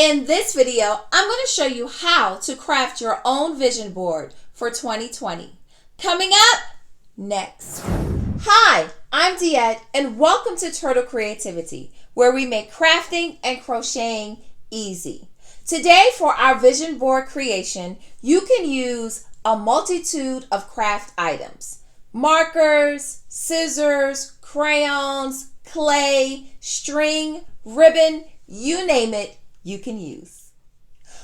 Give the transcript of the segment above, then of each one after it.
In this video, I'm going to show you how to craft your own vision board for 2020. Coming up next. Hi, I'm Diette and welcome to Turtle Creativity, where we make crafting and crocheting easy. Today for our vision board creation, you can use a multitude of craft items. Markers, scissors, crayons, clay, string, ribbon, you name it, you can use.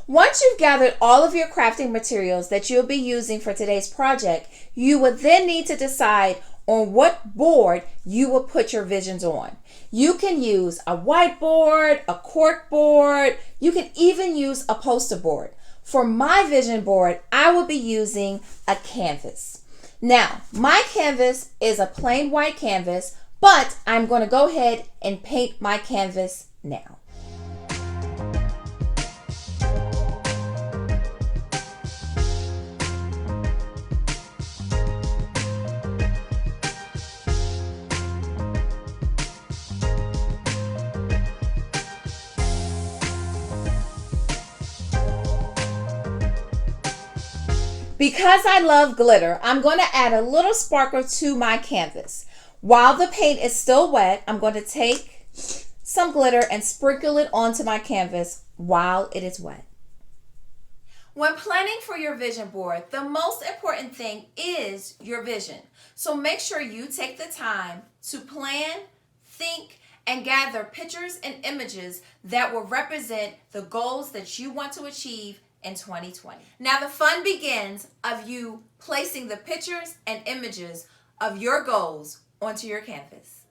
Once you've gathered all of your crafting materials that you'll be using for today's project, you will then need to decide on what board you will put your visions on. You can use a whiteboard, a cork board, you can even use a poster board. For my vision board, I will be using a canvas. Now, my canvas is a plain white canvas, but I'm going to go ahead and paint my canvas now. Because I love glitter, I'm going to add a little sparkle to my canvas. While the paint is still wet, I'm going to take some glitter and sprinkle it onto my canvas while it is wet. When planning for your vision board, the most important thing is your vision. So make sure you take the time to plan, think, and gather pictures and images that will represent the goals that you want to achieve in 2020. Now the fun begins of you placing the pictures and images of your goals onto your canvas.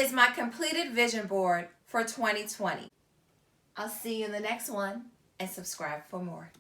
is my completed vision board for 2020. I'll see you in the next one, and subscribe for more.